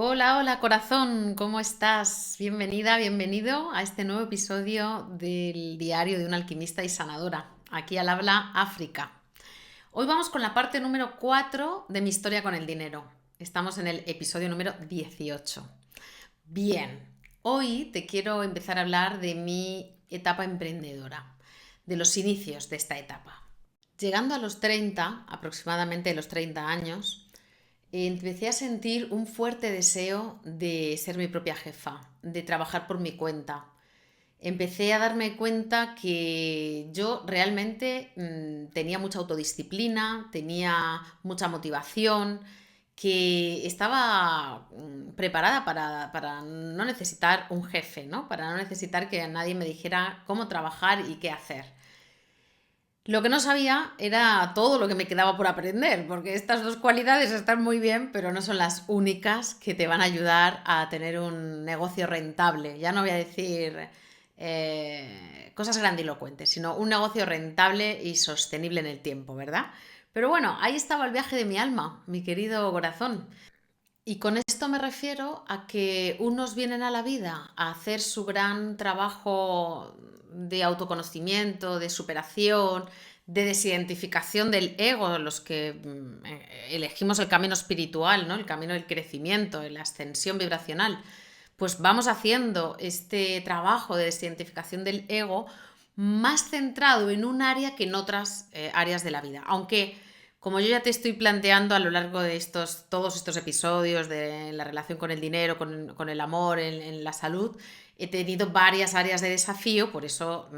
Hola, hola corazón, ¿cómo estás? Bienvenida, bienvenido a este nuevo episodio del diario de una alquimista y sanadora. Aquí al habla África. Hoy vamos con la parte número 4 de mi historia con el dinero. Estamos en el episodio número 18. Bien, hoy te quiero empezar a hablar de mi etapa emprendedora, de los inicios de esta etapa. Llegando a los 30, aproximadamente los 30 años, empecé a sentir un fuerte deseo de ser mi propia jefa, de trabajar por mi cuenta. Empecé a darme cuenta que yo realmente tenía mucha autodisciplina, tenía mucha motivación, que estaba preparada para no necesitar un jefe, ¿no? Para no necesitar que nadie me dijera cómo trabajar y qué hacer. Lo que no sabía era todo lo que me quedaba por aprender, porque estas dos cualidades están muy bien, pero no son las únicas que te van a ayudar a tener un negocio rentable. Ya no voy a decir cosas grandilocuentes, sino un negocio rentable y sostenible en el tiempo, ¿verdad? Pero bueno, ahí estaba el viaje de mi alma, mi querido corazón. Y con esto me refiero a que unos vienen a la vida a hacer su gran trabajo de autoconocimiento, de superación, de desidentificación del ego, los que elegimos el camino espiritual, ¿no? El camino del crecimiento, la ascensión vibracional. Pues vamos haciendo este trabajo de desidentificación del ego más centrado en un área que en otras áreas de la vida. Aunque como yo ya te estoy planteando a lo largo de todos estos episodios de la relación con el dinero, con el amor, en la salud, he tenido varias áreas de desafío, por eso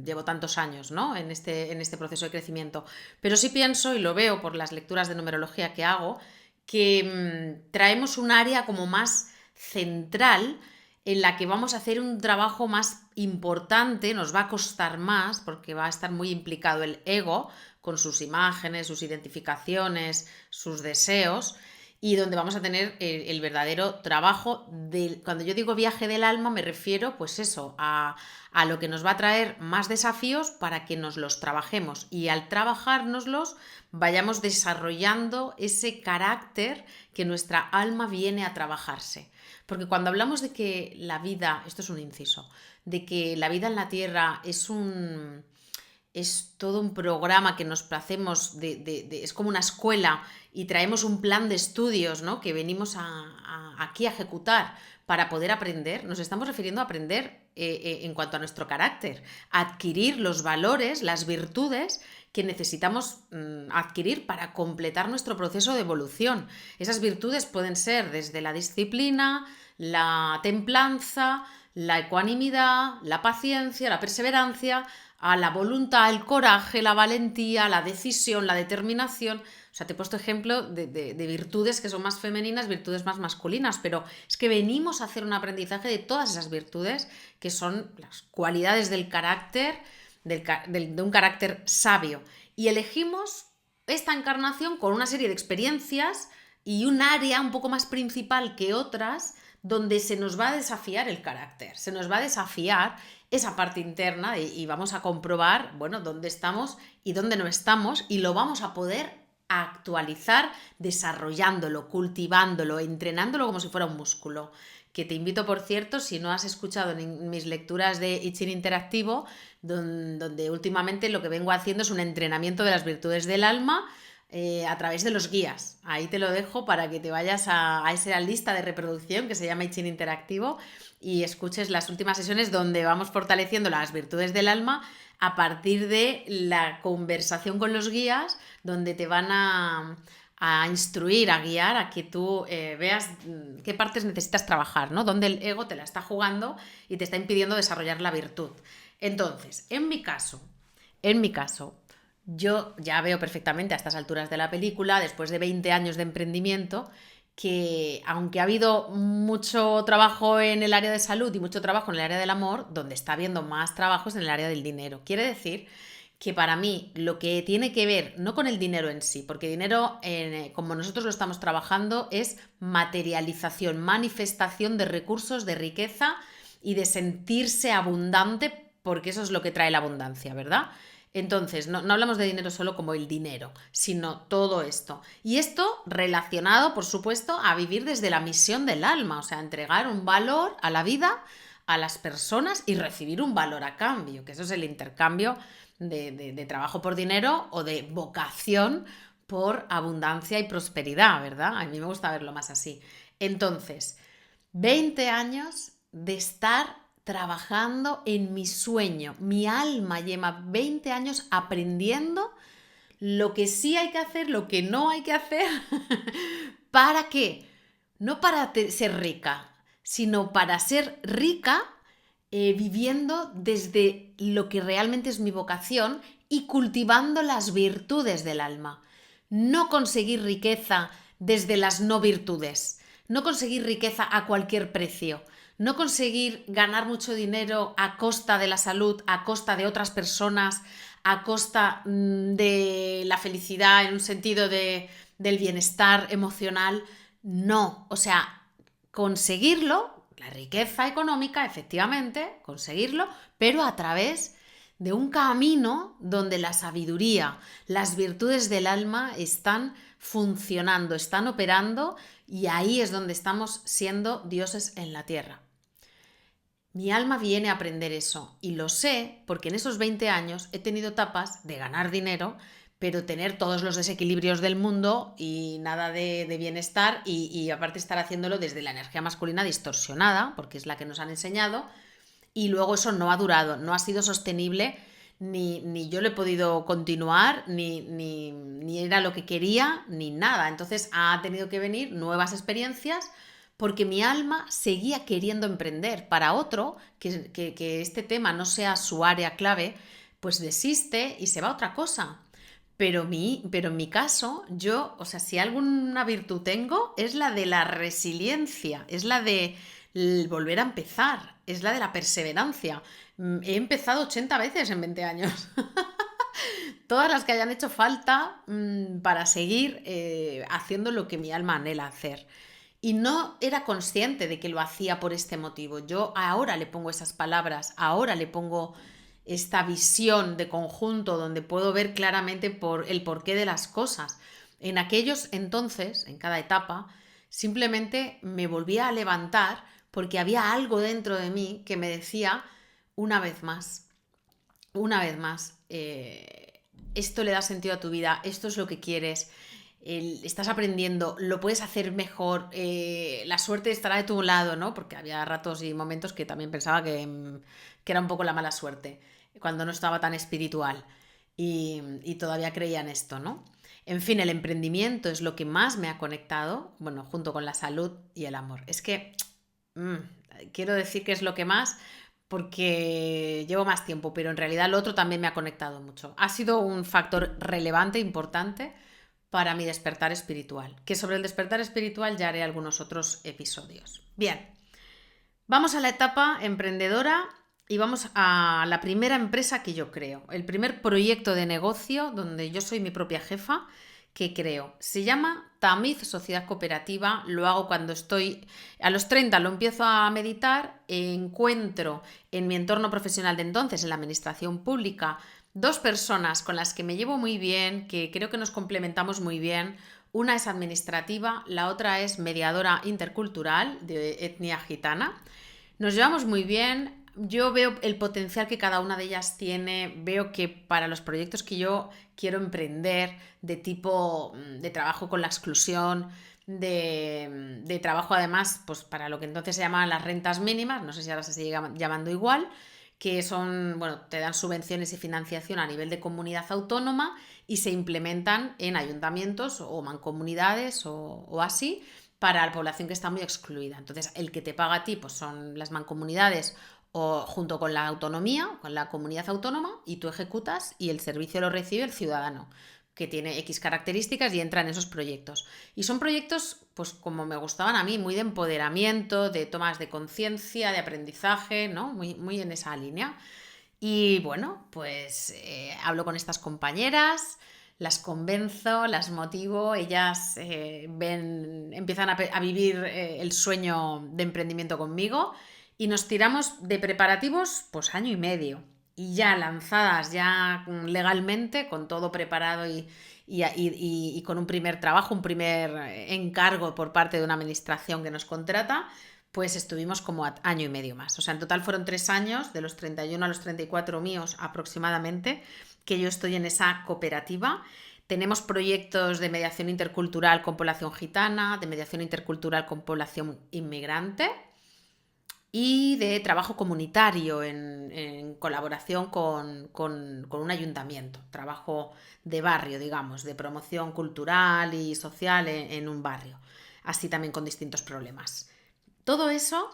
llevo tantos años, ¿no? En este proceso de crecimiento. Pero sí pienso, y lo veo por las lecturas de numerología que hago, que traemos un área como más central en la que vamos a hacer un trabajo más importante, nos va a costar más porque va a estar muy implicado el ego con sus imágenes, sus identificaciones, sus deseos y donde vamos a tener el verdadero trabajo cuando yo digo viaje del alma me refiero pues eso a lo que nos va a traer más desafíos para que nos los trabajemos y al trabajárnoslos vayamos desarrollando ese carácter que nuestra alma viene a trabajarse. Porque cuando hablamos de que la vida, esto es un inciso, de que la vida en la Tierra es todo un programa que nos hacemos, es como una escuela y traemos un plan de estudios, ¿no? Que venimos aquí a ejecutar para poder aprender, nos estamos refiriendo a aprender en cuanto a nuestro carácter, a adquirir los valores, las virtudes que necesitamos adquirir para completar nuestro proceso de evolución. Esas virtudes pueden ser desde la disciplina, la templanza, la ecuanimidad, la paciencia, la perseverancia, a la voluntad, el coraje, la valentía, la decisión, la determinación. O sea, te he puesto ejemplo de virtudes que son más femeninas, virtudes más masculinas, pero es que venimos a hacer un aprendizaje de todas esas virtudes que son las cualidades del carácter, de un carácter sabio. Y elegimos esta encarnación con una serie de experiencias y un área un poco más principal que otras donde se nos va a desafiar el carácter, se nos va a desafiar esa parte interna y vamos a comprobar, bueno, dónde estamos y dónde no estamos y lo vamos a poder actualizar desarrollándolo, cultivándolo, entrenándolo como si fuera un músculo. Que te invito, por cierto, si no has escuchado en mis lecturas de I Ching interactivo, donde últimamente lo que vengo haciendo es un entrenamiento de las virtudes del alma a través de los guías. Ahí te lo dejo para que te vayas a esa lista de reproducción que se llama I Ching interactivo y escuches las últimas sesiones donde vamos fortaleciendo las virtudes del alma a partir de la conversación con los guías, donde te van a instruir, a guiar, a que tú veas qué partes necesitas trabajar, ¿no? Donde el ego te la está jugando y te está impidiendo desarrollar la virtud. Entonces, en mi caso, yo ya veo perfectamente a estas alturas de la película, después de 20 años de emprendimiento, que aunque ha habido mucho trabajo en el área de salud y mucho trabajo en el área del amor, donde está habiendo más trabajos en el área del dinero. Quiere decir que para mí lo que tiene que ver, no con el dinero en sí, porque dinero, como nosotros lo estamos trabajando, es materialización, manifestación de recursos, de riqueza y de sentirse abundante, porque eso es lo que trae la abundancia, ¿verdad? Entonces, no hablamos de dinero solo como el dinero, sino todo esto. Y esto relacionado, por supuesto, a vivir desde la misión del alma, o sea, entregar un valor a la vida, a las personas y recibir un valor a cambio, que eso es el intercambio de trabajo por dinero o de vocación por abundancia y prosperidad, ¿verdad? A mí me gusta verlo más así. Entonces, 20 años de estar trabajando en mi sueño. Mi alma lleva 20 años aprendiendo lo que sí hay que hacer, lo que no hay que hacer. ¿Para qué? No para ser rica, sino para ser rica viviendo desde lo que realmente es mi vocación y cultivando las virtudes del alma. No conseguir riqueza desde las no virtudes, no conseguir riqueza a cualquier precio, no conseguir ganar mucho dinero a costa de la salud, a costa de otras personas, a costa de la felicidad en un sentido del bienestar emocional. No, o sea, conseguirlo, la riqueza económica, efectivamente, conseguirlo, pero a través de un camino donde la sabiduría, las virtudes del alma están funcionando, están operando y ahí es donde estamos siendo dioses en la tierra. Mi alma viene a aprender eso y lo sé porque en esos 20 años he tenido etapas de ganar dinero, pero tener todos los desequilibrios del mundo y nada de bienestar y aparte estar haciéndolo desde la energía masculina distorsionada, porque es la que nos han enseñado, y luego eso no ha durado, no ha sido sostenible, ni yo lo he podido continuar, ni era lo que quería, ni nada. Entonces ha tenido que venir nuevas experiencias porque mi alma seguía queriendo emprender. Para otro, que este tema no sea su área clave, pues desiste y se va a otra cosa. Pero en mi caso, yo, o sea, si alguna virtud tengo, es la de la resiliencia, es la de volver a empezar, es la de la perseverancia. He empezado 80 veces en 20 años. Todas las que hayan hecho falta para seguir haciendo lo que mi alma anhela hacer. Y no era consciente de que lo hacía por este motivo. Yo ahora le pongo esas palabras, ahora le pongo esta visión de conjunto donde puedo ver claramente el porqué de las cosas. En aquellos entonces, en cada etapa, simplemente me volvía a levantar porque había algo dentro de mí que me decía una vez más, esto le da sentido a tu vida, esto es lo que quieres, estás aprendiendo, lo puedes hacer mejor, la suerte estará de tu lado, ¿no? Porque había ratos y momentos que también pensaba que era un poco la mala suerte, cuando no estaba tan espiritual y todavía creía en esto, ¿no? En fin, el emprendimiento es lo que más me ha conectado, bueno, junto con la salud y el amor. Es que mm, quiero decir que es lo que más porque llevo más tiempo, pero en realidad lo otro también me ha conectado mucho. Ha sido un factor relevante, importante para mi despertar espiritual, que sobre el despertar espiritual ya haré algunos otros episodios. Bien, vamos a la etapa emprendedora y vamos a la primera empresa que yo creo, el primer proyecto de negocio donde yo soy mi propia jefa que creo. Se llama Tamiz Sociedad Cooperativa, lo hago cuando estoy a los 30, lo empiezo a meditar, encuentro en mi entorno profesional de entonces, en la administración pública, dos personas con las que me llevo muy bien, que creo que nos complementamos muy bien. Una es administrativa, la otra es mediadora intercultural de etnia gitana. Nos llevamos muy bien, yo veo el potencial que cada una de ellas tiene, veo que para los proyectos que yo quiero emprender, de tipo de trabajo con la exclusión, de trabajo además, pues para lo que entonces se llamaban las rentas mínimas, no sé si ahora se sigue llamando igual, que son, bueno, te dan subvenciones y financiación a nivel de comunidad autónoma y se implementan en ayuntamientos o mancomunidades o así para la población que está muy excluida. Entonces, el que te paga a ti pues son las mancomunidades o junto con la autonomía, con la comunidad autónoma, y tú ejecutas y el servicio lo recibe el ciudadano, que tiene X características y entra en esos proyectos. Y son proyectos, pues como me gustaban a mí, muy de empoderamiento, de tomas de conciencia, de aprendizaje, ¿no? Muy en esa línea. Y bueno, pues hablo con estas compañeras, las convenzo, las motivo, ellas empiezan a vivir el sueño de emprendimiento conmigo y nos tiramos de preparativos pues año y medio. y ya lanzadas ya legalmente, con todo preparado y con un primer trabajo, un primer encargo por parte de una administración que nos contrata, pues estuvimos como año y medio más. O sea, en total fueron 3 años, de los 31 a los 34 míos aproximadamente, que yo estoy en esa cooperativa. Tenemos proyectos de mediación intercultural con población gitana, de mediación intercultural con población inmigrante y de trabajo comunitario en colaboración con un ayuntamiento, trabajo de barrio, digamos, de promoción cultural y social en un barrio, así también con distintos problemas. Todo eso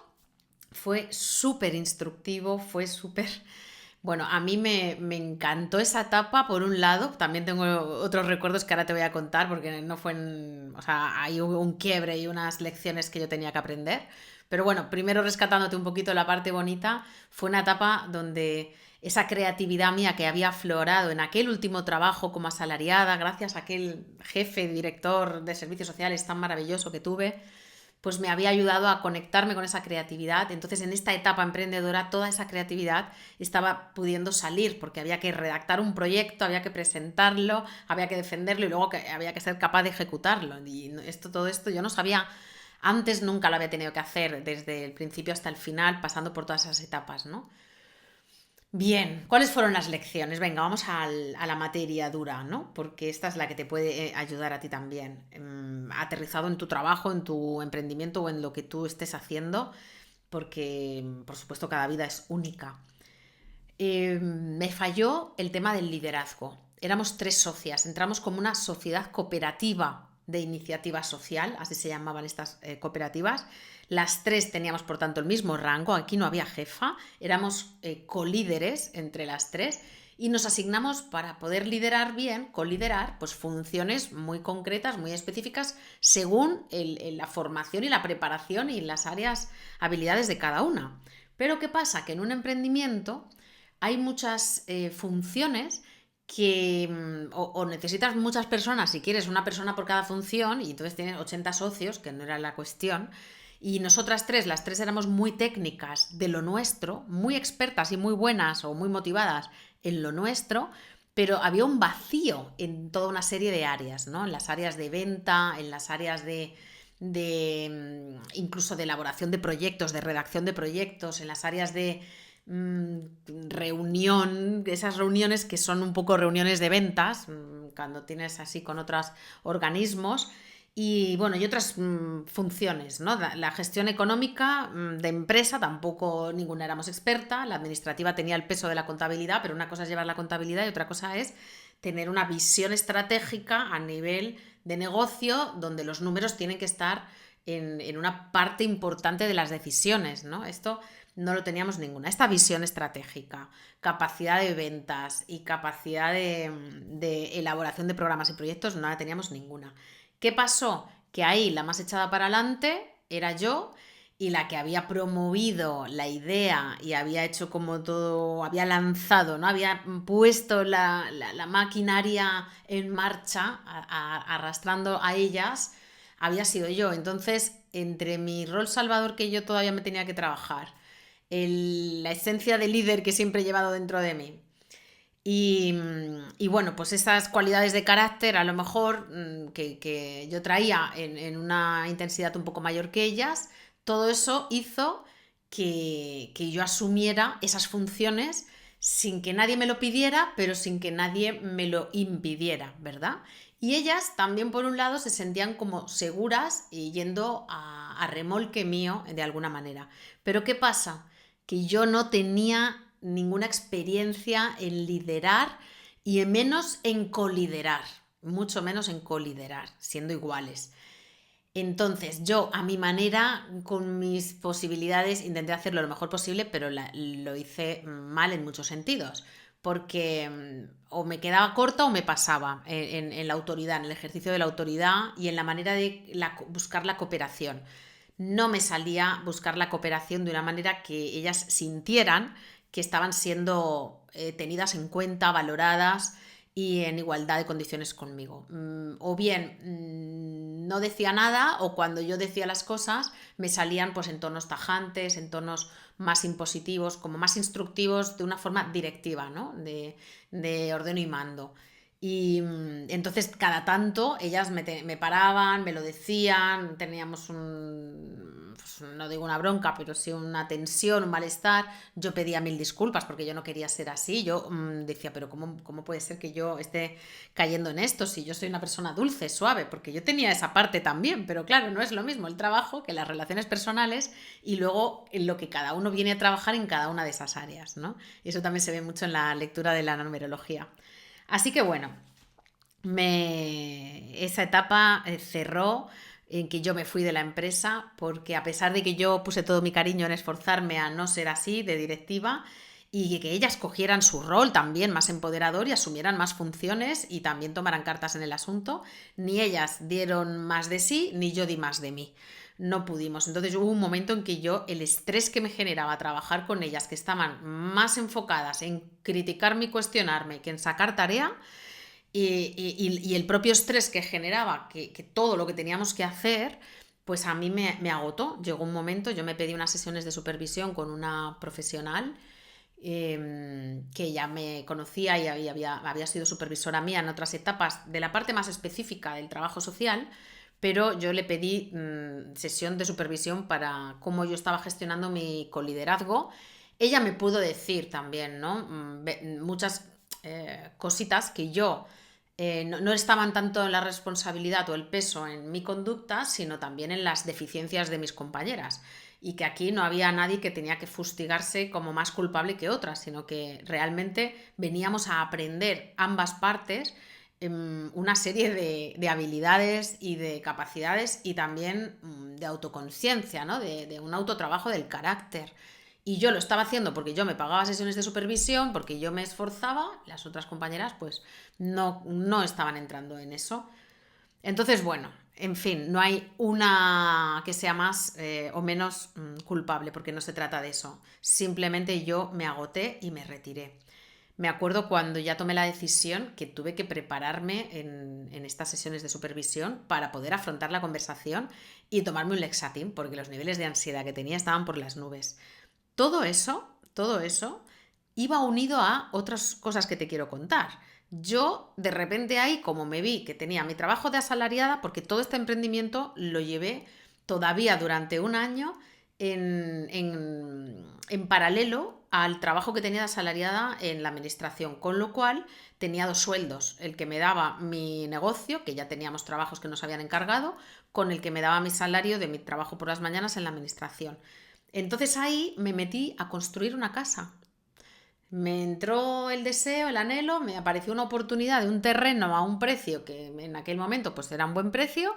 fue súper instructivo, fue súper... Bueno, a mí me encantó esa etapa, por un lado, también tengo otros recuerdos que ahora te voy a contar porque no fue o sea, hay un quiebre y unas lecciones que yo tenía que aprender. Pero bueno, primero rescatándote un poquito la parte bonita, fue una etapa donde esa creatividad mía que había aflorado en aquel último trabajo como asalariada, gracias a aquel jefe, director de servicios sociales tan maravilloso que tuve, pues me había ayudado a conectarme con esa creatividad. Entonces, en esta etapa emprendedora, toda esa creatividad estaba pudiendo salir, porque había que redactar un proyecto, había que presentarlo, había que defenderlo y luego había que ser capaz de ejecutarlo. Y todo esto yo no sabía, antes nunca lo había tenido que hacer, desde el principio hasta el final, pasando por todas esas etapas, ¿no? Bien, ¿cuáles fueron las lecciones? Venga, vamos a la materia dura, ¿no? Porque esta es la que te puede ayudar a ti también, aterrizado en tu trabajo, en tu emprendimiento o en lo que tú estés haciendo, porque, por supuesto, cada vida es única. Me falló el tema del liderazgo. Éramos 3 socias, entramos como una sociedad cooperativa de iniciativa social, así se llamaban estas cooperativas. Las 3 teníamos, por tanto, el mismo rango, aquí no había jefa, éramos colíderes entre las 3 y nos asignamos para poder liderar bien, coliderar, pues funciones muy concretas, muy específicas, según la formación y la preparación y las áreas, habilidades de cada una. Pero ¿qué pasa? Que en un emprendimiento hay muchas funciones que o necesitas muchas personas, si quieres una persona por cada función, y entonces tienes 80 socios, que no era la cuestión, y nosotras 3, las 3 éramos muy técnicas de lo nuestro, muy expertas y muy buenas o muy motivadas en lo nuestro, pero había un vacío en toda una serie de áreas, ¿no? En las áreas de venta, en las áreas de incluso de elaboración de proyectos, de redacción de proyectos, en las áreas de reunión, esas reuniones que son un poco reuniones de ventas, cuando tienes así con otros organismos y bueno, y otras funciones, ¿no? La gestión económica de empresa tampoco ninguna éramos experta, la administrativa tenía el peso de la contabilidad, pero una cosa es llevar la contabilidad y otra cosa es tener una visión estratégica a nivel de negocio donde los números tienen que estar en una parte importante de las decisiones, ¿no? Esto no lo teníamos ninguna. Esta visión estratégica, capacidad de ventas y capacidad de elaboración de programas y proyectos no la teníamos ninguna. ¿Qué pasó? Que ahí la más echada para adelante era yo y la que había promovido la idea y había hecho como todo, había lanzado, ¿no? Había puesto la maquinaria en marcha, arrastrando a ellas, había sido yo. Entonces, entre mi rol salvador que yo todavía me tenía que trabajar, la esencia de líder que siempre he llevado dentro de mí, y bueno, pues esas cualidades de carácter a lo mejor que yo traía en una intensidad un poco mayor que ellas, todo eso hizo que yo asumiera esas funciones sin que nadie me lo pidiera, pero sin que nadie me lo impidiera, ¿verdad? Y ellas también, por un lado, se sentían como seguras y yendo a remolque mío de alguna manera. Pero ¿qué pasa? Que yo no tenía ninguna experiencia en liderar y en menos en coliderar, mucho menos en coliderar, siendo iguales. Entonces yo a mi manera, con mis posibilidades, intenté hacerlo lo mejor posible, pero lo hice mal en muchos sentidos, porque o me quedaba corta o me pasaba en la autoridad, en el ejercicio de la autoridad y en la manera de buscar la cooperación. No me salía buscar la cooperación de una manera que ellas sintieran que estaban siendo tenidas en cuenta, valoradas y en igualdad de condiciones conmigo. O bien no decía nada, o cuando yo decía las cosas me salían pues en tonos tajantes, en tonos más impositivos, como más instructivos, de una forma directiva, ¿no? De ordeno y mando. Y entonces cada tanto ellas me paraban, me lo decían, teníamos pues, no digo una bronca, pero sí una tensión, un malestar. Yo pedía mil disculpas porque yo no quería ser así. Yo decía, pero ¿cómo puede ser que yo esté cayendo en esto si yo soy una persona dulce, suave? Porque yo tenía esa parte también, pero claro, no es lo mismo el trabajo que las relaciones personales y luego en lo que cada uno viene a trabajar en cada una de esas áreas, ¿no? Y eso también se ve mucho en la lectura de la numerología. Así que bueno, esa etapa cerró en que yo me fui de la empresa porque a pesar de que yo puse todo mi cariño en esforzarme a no ser así de directiva y que ellas cogieran su rol también más empoderador y asumieran más funciones y también tomaran cartas en el asunto, ni ellas dieron más de sí ni yo di más de mí. No pudimos. Entonces hubo un momento en que yo, el estrés que me generaba trabajar con ellas, que estaban más enfocadas en criticarme y cuestionarme que en sacar tarea, y el propio estrés que generaba, que todo lo que teníamos que hacer, pues a mí me agotó. Llegó un momento, yo me pedí unas sesiones de supervisión con una profesional que ya me conocía y había sido supervisora mía en otras etapas de la parte más específica del trabajo social, pero yo le pedí sesión de supervisión para cómo yo estaba gestionando mi coliderazgo. Ella me pudo decir también, ¿no? Muchas cositas que yo no estaban tanto en la responsabilidad o el peso en mi conducta, sino también en las deficiencias de mis compañeras. Y que aquí no había nadie que tenía que fustigarse como más culpable que otra, sino que realmente veníamos a aprender ambas partes una serie de habilidades y de capacidades y también de autoconciencia, ¿no? De un autotrabajo del carácter. Y yo lo estaba haciendo porque yo me pagaba sesiones de supervisión, porque yo me esforzaba, las otras compañeras pues no estaban entrando en eso. Entonces, bueno, en fin, no hay una que sea más o menos culpable, porque no se trata de eso. Simplemente yo me agoté y me retiré. Me acuerdo cuando ya tomé la decisión que tuve que prepararme en estas sesiones de supervisión para poder afrontar la conversación y tomarme un Lexatin, porque los niveles de ansiedad que tenía estaban por las nubes. Todo eso iba unido a otras cosas que te quiero contar. Yo de repente ahí, como me vi que tenía mi trabajo de asalariada, porque todo este emprendimiento lo llevé todavía durante un año en paralelo al trabajo que tenía de asalariada en la administración, con lo cual tenía dos sueldos, el que me daba mi negocio, que ya teníamos trabajos que nos habían encargado, con el que me daba mi salario de mi trabajo por las mañanas en la administración. Entonces ahí me metí a construir una casa. Me entró el deseo, el anhelo, me apareció una oportunidad de un terreno a un precio que en aquel momento pues era un buen precio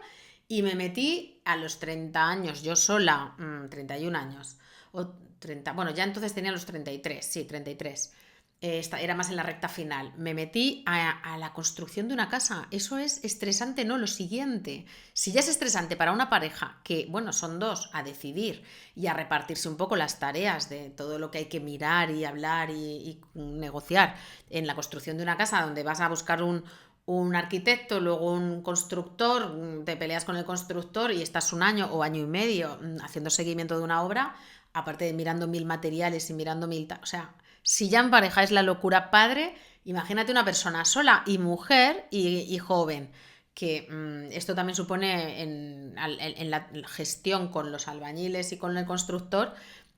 y me metí a los 30 años, yo sola, 31 años, o 30, bueno, ya entonces tenía los 33, sí, 33. Era más en la recta final. Me metí a la construcción de una casa. Eso es estresante, ¿no? Lo siguiente. Si ya es estresante para una pareja, que, bueno, son dos, a decidir y a repartirse un poco las tareas de todo lo que hay que mirar y hablar y negociar en la construcción de una casa, donde vas a buscar un arquitecto, luego un constructor, te peleas con el constructor y estás un año o año y medio haciendo seguimiento de una obra, aparte de mirando mil materiales y mirando mil... O sea, si ya en pareja es la locura padre, imagínate una persona sola y mujer y joven, que esto también supone en la gestión con los albañiles y con el constructor,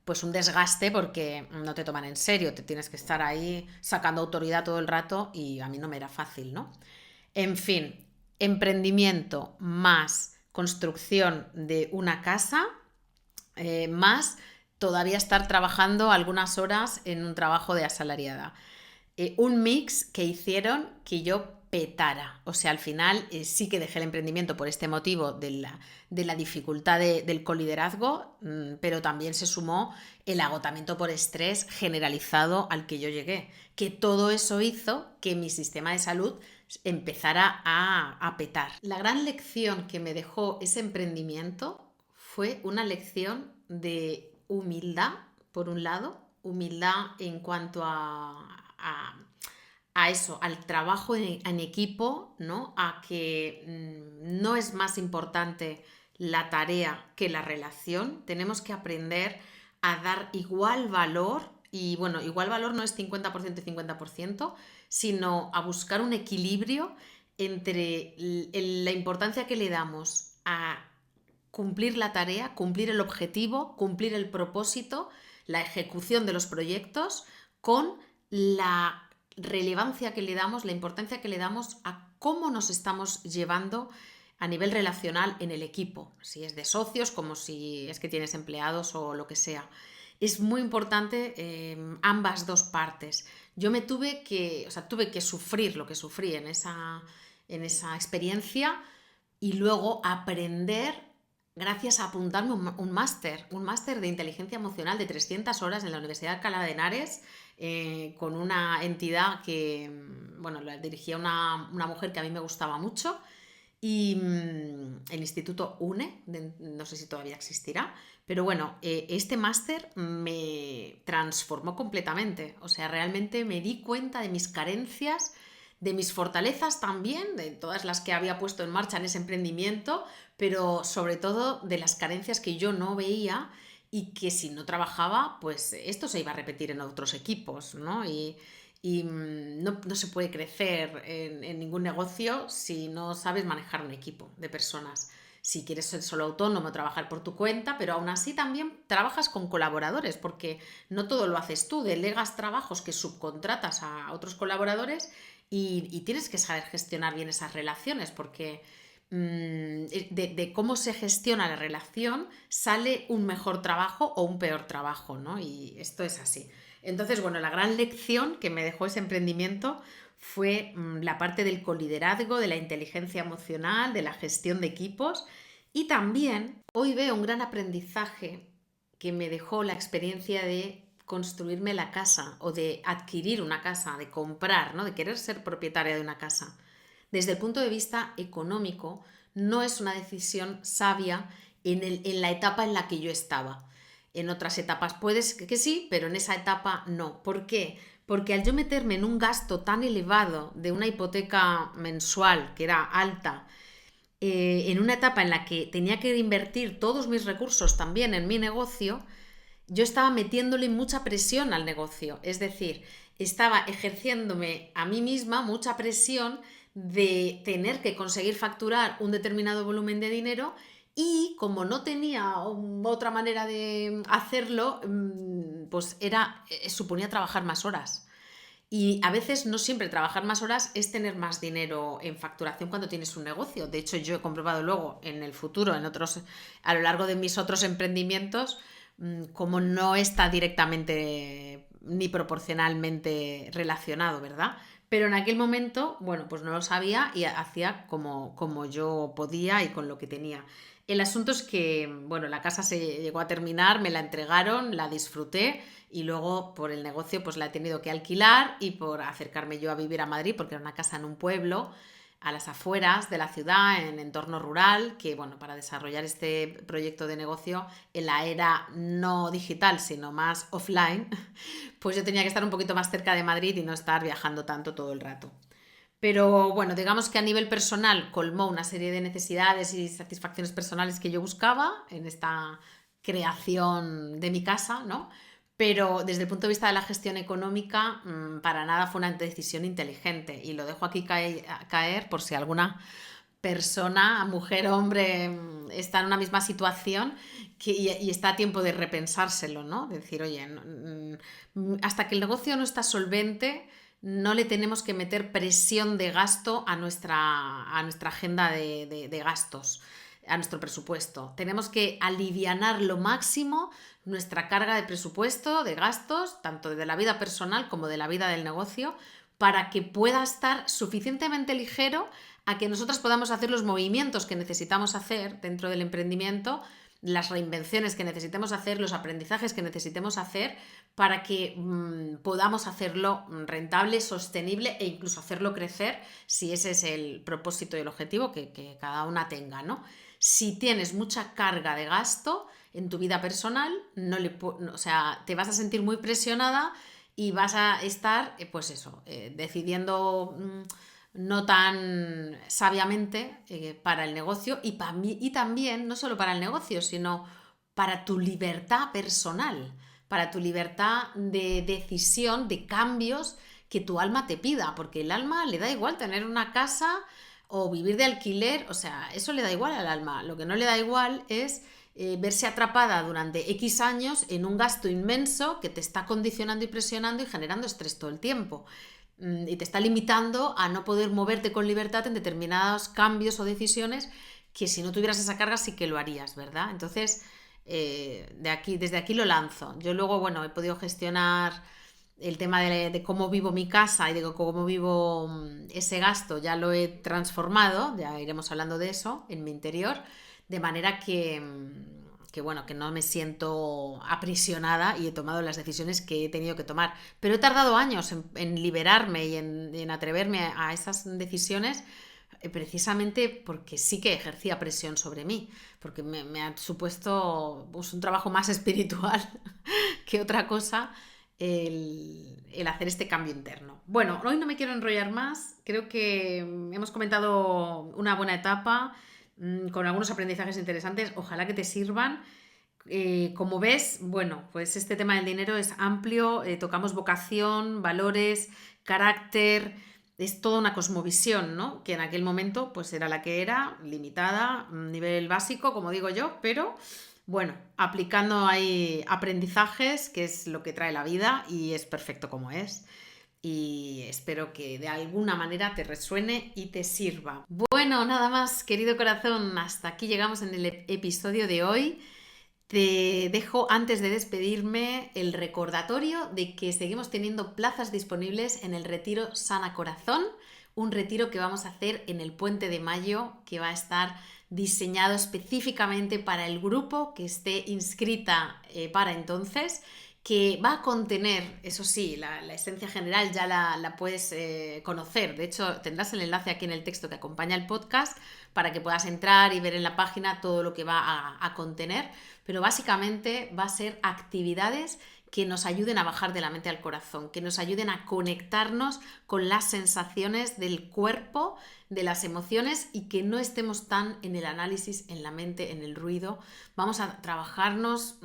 pues un desgaste porque no te toman en serio, te tienes que estar ahí sacando autoridad todo el rato y a mí no me era fácil, ¿no? En fin, emprendimiento más construcción de una casa, más todavía estar trabajando algunas horas en un trabajo de asalariada. Un mix que hicieron que yo petara. O sea, al final sí que dejé el emprendimiento por este motivo de la dificultad del coliderazgo, pero también se sumó el agotamiento por estrés generalizado al que yo llegué. Que todo eso hizo que mi sistema de salud empezara a petar. La gran lección que me dejó ese emprendimiento fue una lección de humildad, por un lado, humildad en cuanto a a eso, al trabajo en equipo, ¿no? A que no es más importante la tarea que la relación. Tenemos que aprender a dar igual valor, y bueno, igual valor no es 50% y 50%, sino a buscar un equilibrio entre la importancia que le damos a cumplir la tarea, cumplir el objetivo, cumplir el propósito, la ejecución de los proyectos, con la relevancia que le damos, la importancia que le damos a cómo nos estamos llevando a nivel relacional en el equipo, si es de socios, como si es que tienes empleados o lo que sea. Es muy importante ambas dos partes. Yo me tuve que sufrir lo que sufrí en esa experiencia y luego aprender gracias a apuntarme un máster de inteligencia emocional de 300 horas en la Universidad de Alcalá de Henares, con una entidad que, bueno, la dirigía una mujer que a mí me gustaba mucho, y el Instituto UNE, no sé si todavía existirá, pero bueno, este máster me transformó completamente. O sea, realmente me di cuenta de mis carencias, de mis fortalezas también, de todas las que había puesto en marcha en ese emprendimiento, pero sobre todo de las carencias que yo no veía y que si no trabajaba, pues esto se iba a repetir en otros equipos, ¿no? Y no se puede crecer en ningún negocio si no sabes manejar un equipo de personas. Si quieres ser solo autónomo, trabajar por tu cuenta, pero aún así también trabajas con colaboradores, porque no todo lo haces tú, delegas trabajos que subcontratas a otros colaboradores y tienes que saber gestionar bien esas relaciones, porque de cómo se gestiona la relación sale un mejor trabajo o un peor trabajo, ¿no? Y esto es así. Entonces, bueno, la gran lección que me dejó ese emprendimiento fue la parte del coliderazgo, de la inteligencia emocional, de la gestión de equipos, y también hoy veo un gran aprendizaje que me dejó la experiencia de construirme la casa o de adquirir una casa, de comprar, ¿no? De querer ser propietaria de una casa. Desde el punto de vista económico, no es una decisión sabia en la etapa en la que yo estaba. En otras etapas puedes que sí, pero en esa etapa no. ¿Por qué? Porque al yo meterme en un gasto tan elevado de una hipoteca mensual que era alta, en una etapa en la que tenía que invertir todos mis recursos también en mi negocio, yo estaba metiéndole mucha presión al negocio. Es decir, estaba ejerciéndome a mí misma mucha presión de tener que conseguir facturar un determinado volumen de dinero, y como no tenía otra manera de hacerlo, pues suponía trabajar más horas. Y a veces no siempre trabajar más horas es tener más dinero en facturación cuando tienes un negocio. De hecho, yo he comprobado luego en el futuro, a lo largo de mis otros emprendimientos, como no está directamente ni proporcionalmente relacionado, ¿verdad? Pero en aquel momento, bueno, pues no lo sabía y hacía como yo podía y con lo que tenía. El asunto es que, bueno, la casa se llegó a terminar, me la entregaron, la disfruté, y luego por el negocio pues la he tenido que alquilar, y por acercarme yo a vivir a Madrid, porque era una casa en un pueblo, a las afueras de la ciudad, en entorno rural, que bueno, para desarrollar este proyecto de negocio en la era no digital, sino más offline, pues yo tenía que estar un poquito más cerca de Madrid y no estar viajando tanto todo el rato. Pero bueno, digamos que a nivel personal colmó una serie de necesidades y satisfacciones personales que yo buscaba en esta creación de mi casa, ¿no? Pero desde el punto de vista de la gestión económica, para nada fue una decisión inteligente. Y lo dejo aquí caer por si alguna persona, mujer o hombre, está en una misma situación y está a tiempo de repensárselo, ¿no? De decir, oye, hasta que el negocio no está solvente, no le tenemos que meter presión de gasto a nuestra agenda de gastos, a nuestro presupuesto. Tenemos que alivianar lo máximo nuestra carga de presupuesto, de gastos, tanto de la vida personal como de la vida del negocio, para que pueda estar suficientemente ligero a que nosotros podamos hacer los movimientos que necesitamos hacer dentro del emprendimiento, las reinvenciones que necesitemos hacer, los aprendizajes que necesitemos hacer, para que podamos hacerlo rentable, sostenible, e incluso hacerlo crecer, si ese es el propósito y el objetivo que cada una tenga, ¿no? Si tienes mucha carga de gasto en tu vida personal, o sea, te vas a sentir muy presionada y vas a estar, pues eso, decidiendo no tan sabiamente para el negocio y también, no solo para el negocio, sino para tu libertad personal, para tu libertad de decisión, de cambios que tu alma te pida, porque el alma le da igual tener una casa o vivir de alquiler, o sea, eso le da igual al alma. Lo que no le da igual es verse atrapada durante X años en un gasto inmenso que te está condicionando y presionando y generando estrés todo el tiempo. Y te está limitando a no poder moverte con libertad en determinados cambios o decisiones que si no tuvieras esa carga sí que lo harías, ¿verdad? Entonces, desde aquí lo lanzo. Yo luego, bueno, he podido gestionar el tema de cómo vivo mi casa y de cómo vivo ese gasto, ya lo he transformado, ya iremos hablando de eso en mi interior, de manera que bueno, que no me siento aprisionada y he tomado las decisiones que he tenido que tomar. Pero he tardado años en liberarme y en atreverme a esas decisiones precisamente porque sí que ejercía presión sobre mí, porque me ha supuesto pues, un trabajo más espiritual que otra cosa el hacer este cambio interno. Bueno, hoy no me quiero enrollar más, creo que hemos comentado una buena etapa con algunos aprendizajes interesantes, ojalá que te sirvan. Como ves, bueno, pues este tema del dinero es amplio, tocamos vocación, valores, carácter, es toda una cosmovisión, ¿no? Que en aquel momento pues era la que era, limitada, nivel básico, como digo yo, pero bueno, aplicando ahí aprendizajes, que es lo que trae la vida y es perfecto como es. Y espero que de alguna manera te resuene y te sirva. Bueno, nada más, querido corazón, hasta aquí llegamos en el episodio de hoy. Te dejo antes de despedirme el recordatorio de que seguimos teniendo plazas disponibles en el retiro Sana Corazón, un retiro que vamos a hacer en el Puente de Mayo, que va a estar diseñado específicamente para el grupo que esté inscrita para entonces, que va a contener, eso sí, la esencia general ya la puedes conocer. De hecho, tendrás el enlace aquí en el texto que acompaña el podcast para que puedas entrar y ver en la página todo lo que va a contener. Pero básicamente va a ser actividades que nos ayuden a bajar de la mente al corazón, que nos ayuden a conectarnos con las sensaciones del cuerpo, de las emociones y que no estemos tan en el análisis, en la mente, en el ruido. Vamos a trabajarnos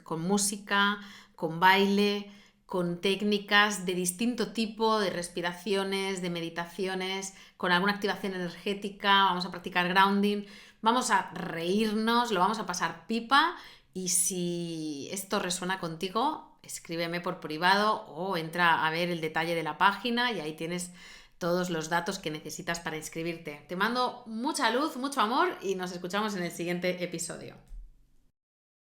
con música, con baile, con técnicas de distinto tipo, de respiraciones, de meditaciones, con alguna activación energética, vamos a practicar grounding, vamos a reírnos, lo vamos a pasar pipa y si esto resuena contigo, escríbeme por privado o entra a ver el detalle de la página y ahí tienes todos los datos que necesitas para inscribirte. Te mando mucha luz, mucho amor y nos escuchamos en el siguiente episodio.